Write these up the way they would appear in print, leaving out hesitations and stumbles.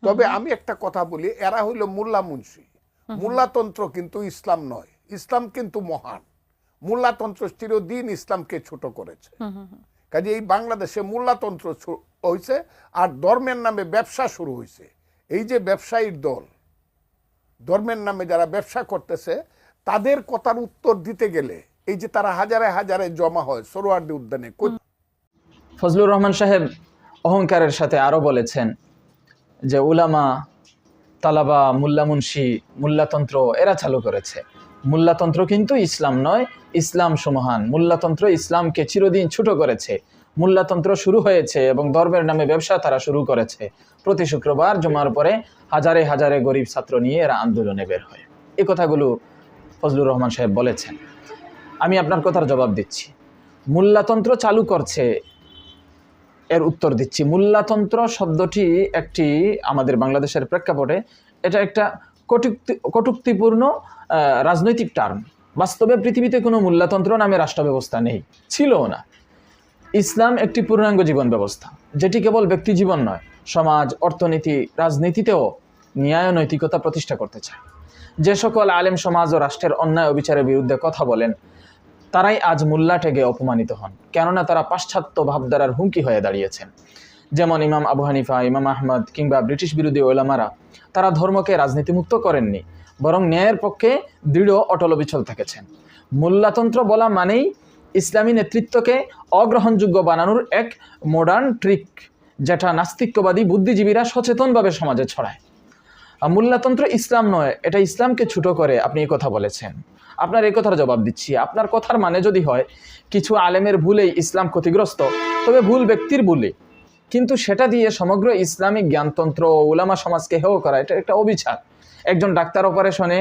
তবে আমি একটা কথা বলি, এরা হইল মোল্লা মুন্সি। মোল্লাতন্ত্র কিন্তু ইসলাম নয়, ইসলাম কিন্তু মহান। মোল্লাতন্ত্র চিরদিন ইসলামকে ছোট করেছে। কাজে এই বাংলাদেশে মোল্লাতন্ত্র হয়েছে আর ধর্মের নামে ব্যবসা শুরু হয়েছে। এই যে ব্যবসায়ীর দল, ধর্মের নামে যারা ব্যবসা করতেছে, তাদের কথার উত্তর দিতে গেলে এই যে তারা হাজারে হাজারে জমা হয় সোহরাওয়ার্দী উদ্যানে। ফজলুর রহমান সাহেব অহংকারের সাথে আরো বলেছেন যে উলামা, তালাবা, মোল্লা মুন্সি মোল্লাতন্ত্র এরা চালু করেছে। মোল্লাতন্ত্র কিন্তু ইসলাম নয়, ইসলাম সুমহান। মোল্লাতন্ত্র ইসলামকে চিরদিন ছোট করেছে। মোল্লাতন্ত্র শুরু হয়েছে এবং ধর্মের নামে ব্যবসা তারা শুরু করেছে। প্রতি শুক্রবার জুমার পরে হাজারে হাজারে গরিব ছাত্র নিয়ে এরা আন্দোলনে বের হয়। এই কথাগুলো ফজলুর রহমান সাহেব বলেছেন। আমি আপনার কথার জবাব দিচ্ছি। মোল্লাতন্ত্র চালু করছে, এর উত্তর দিচ্ছি। মোল্লাতন্ত্র শব্দটি একটি আমাদের বাংলাদেশের প্রেক্ষাপটে এটা একটা কটূক্তিপূর্ণ রাজনৈতিক টার্ম। বাস্তবে পৃথিবীতে কোনো মোল্লাতন্ত্র নামে রাষ্ট্র ব্যবস্থা নেই, ছিলও না। ইসলাম একটি পূর্ণাঙ্গ জীবন ব্যবস্থা, যেটি কেবল ব্যক্তি জীবন নয়, সমাজ, অর্থনীতি, রাজনীতিতেও ন্যায় নৈতিকতা প্রতিষ্ঠা করতে চায়। যে সকল আলেম সমাজ ও রাষ্ট্রের অন্যায় অবিচারের বিরুদ্ধে কথা বলেন, তারাই আজ মোল্লা টেগে অপমানিত হন, কেননা তারা পাশ্চাত্য ভাবধারার হুমকি হয়ে দাঁড়িয়েছেন। যেমন ইমাম আবু হানিফা, ইমাম আহমদ কিংবা ব্রিটিশ বিরোধী ওলামারা, তারা ধর্মকে রাজনীতিমুক্ত করেননি, বরং ন্যায়ের পক্ষে দৃঢ় অটল অবিচল থেকেছেন। মোল্লাতন্ত্র বলা মানেই ইসলামী নেতৃত্বকে অগ্রহণযোগ্য বানানোর এক মডার্ন ট্রিক, যেটা নাস্তিক্যবাদী বুদ্ধিজীবীরা সচেতনভাবে সমাজে ছড়ায়। মোল্লাতন্ত্র ইসলাম নয়, এটা ইসলামকে ছোট করে। আপনি এই কথা বলেছেন, আপনার এই কথার জবাব দিচ্ছি। আপনার কথার মানে যদি হয় কিছু আলেমের ভুলেই ইসলাম ক্ষতিগ্রস্ত, তবে ভুল ব্যক্তির ভুলে, কিন্তু সেটা দিয়ে সমগ্র ইসলামিক জ্ঞানতন্ত্র ও উলামা সমাজকে হেয় করা, এটা একটা অবিচার। একজন ডাক্তার অপারেশনে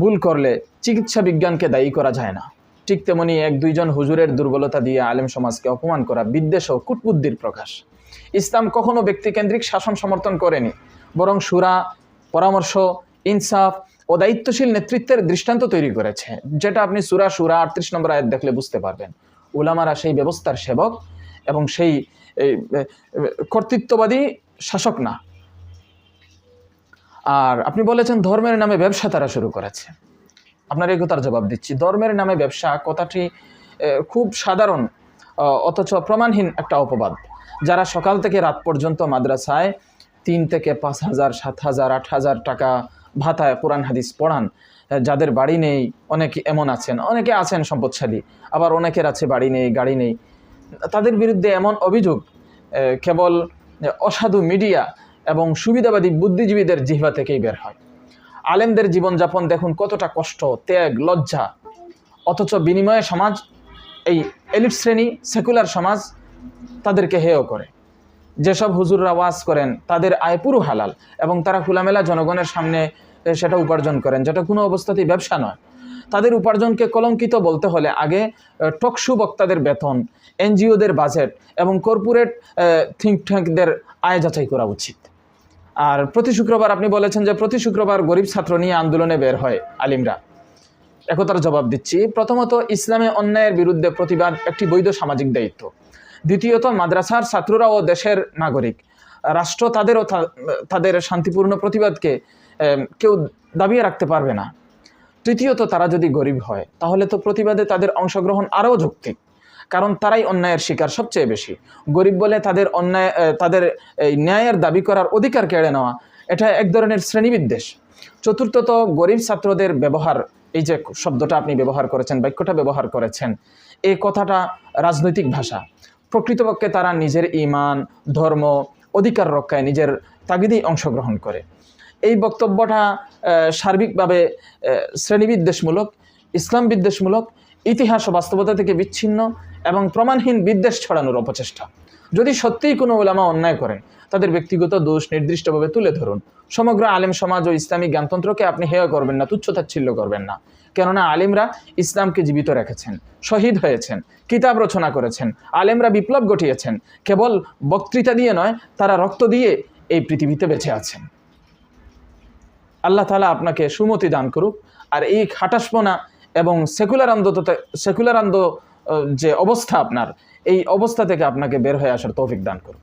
ভুল করলে চিকিৎসা বিজ্ঞানকে দায়ী করা যায় না। ঠিক তেমনি এক দুইজন হুজুরের দুর্বলতা দিয়ে আলেম সমাজকে অপমান করা বিদ্বেষ ও কূটবুদ্ধির প্রকাশ। ইসলাম কখনো ব্যক্তিকেন্দ্রিক শাসন সমর্থন করেনি, বরং শুরা, পরামর্শ, ইনসাফ ও দায়িত্বশীল নেতৃত্বের দৃষ্টান্ত তৈরি করেছে, যেটা আপনি সূরা শুরা 38 নম্বর আয়াত দেখলে বুঝতে পারবেন। উলামারা সেই ব্যবস্থার সেবক এবং সেই কর্তৃত্ববাদী শাসক না। আর আপনি বলেছেন ধর্মের নামে ব্যবসা তারা শুরু করেছে। আপনার এই কথার জবাব দিচ্ছি। ধর্মের নামে ব্যবসা কথাটি খুব সাধারণ অথচ প্রমাণহীন একটা অপবাদ। যারা সকাল থেকে রাত পর্যন্ত মাদ্রাসায় 3 থেকে 5 হাজার, 7 হাজার, 8 হাজার টাকা ভাতায় কোরআন হাদিস পড়ান, যাদের বাড়ি নেই, অনেকে এমন আছেন, অনেকে আছেন সম্পদশালী, আবার অনেকের আছে বাড়ি নেই, গাড়ি নেই, তাদের বিরুদ্ধে এমন অভিযোগ কেবল অসাধু মিডিয়া এবং সুবিধাবাদী বুদ্ধিজীবীদের জিহ্বা থেকেই বের হয়। আলেমদের জীবনযাপন দেখুন কতটা কষ্ট, ত্যাগ, লজ্জা, অথচ বিনিময়ে সমাজ, এই এলিট শ্রেণী, সেকুলার সমাজ তাদেরকে হেয় করে। যেসব হুজুররা ওয়াজ করেন তাদের আয় পুরো হালাল এবং তারা খোলামেলা জনগণের সামনে সেটা উপার্জন করেন, যেটা কোনো অবস্থাতেই ব্যবসা নয়। তাদের উপার্জনকে কলঙ্কিত বলতে হলে আগে টকশু বক্তাদের বেতন, এনজিওদের বাজেট এবং কর্পোরেট থিঙ্ক ট্যাঙ্কদের আয় যাচাই করা উচিত। আর প্রতি শুক্রবার আপনি বলেছেন যে প্রতি শুক্রবার গরিব ছাত্র নিয়ে আন্দোলনে বের হয় আলিমরা। একথার জবাব দিচ্ছি। প্রথমত, ইসলামে অন্যায়ের বিরুদ্ধে প্রতিবাদ একটি বৈধ সামাজিক দায়িত্ব। দ্বিতীয়ত, মাদ্রাসার ছাত্ররা ও দেশের নাগরিক, রাষ্ট্র তাদের শান্তিপূর্ণ প্রতিবাদকে কেউ দাবিয়ে রাখতে পারবে না। তৃতীয়ত, তারা যদি গরিব হয় তাহলে তো প্রতিবাদে তাদের অংশগ্রহণ আরও যৌক্তিক, কারণ তারাই অন্যায়ের শিকার সবচেয়ে বেশি। গরিব বলে তাদের এই ন্যায়ের দাবি করার অধিকার কেড়ে নেওয়া, এটা এক ধরনের শ্রেণীবিদ্বেষ। চতুর্থত, গরিব ছাত্রদের ব্যবহার, এই যে শব্দটা আপনি ব্যবহার করেছেন, বাক্যটা ব্যবহার করেছেন, এই কথাটা রাজনৈতিক ভাষা। প্রকৃতপক্ষে তারা নিজের ঈমান, ধর্ম, অধিকার রক্ষায় নিজের তাগিদেই অংশগ্রহণ করে। এই বক্তব্যটা সার্বিকভাবে শ্রেণীবিদ্বেষমূলক, ইসলাম বিদ্বেষমূলক, ইতিহাস ও বাস্তবতা থেকে বিচ্ছিন্ন এবং প্রমাণহীন বিদ্বেষ ছড়ানোর অপচেষ্টা। যদি সত্যিই কোনো উলামা অন্যায় করেন, তাদের ব্যক্তিগত দোষ নির্দিষ্টভাবে তুলে ধরুন। সমগ্র আলেম সমাজ ও ইসলামী জ্ঞানতন্ত্রকে আপনি হেয় করবেন না, তুচ্ছতাচ্ছিল্য করবেন না, কেননা আলেমরা ইসলামকে জীবিত রেখেছেন, শহীদ হয়েছেন, কিতাব রচনা করেছেন, আলেমরা বিপ্লব ঘটিয়েছেন। কেবল বক্তৃতা দিয়ে নয়, তারা রক্ত দিয়ে এই পৃথিবীতে বেঁচে আছেন। আল্লাহ তাআলা আপনাকে সুমতি দান করুক, আর এই খাটাসপনা এবং সেকুলার আন্দো যে অবস্থা আপনার, এই অবস্থা থেকে আপনাকে বের হয়ে আসার তৌফিক দান করুক।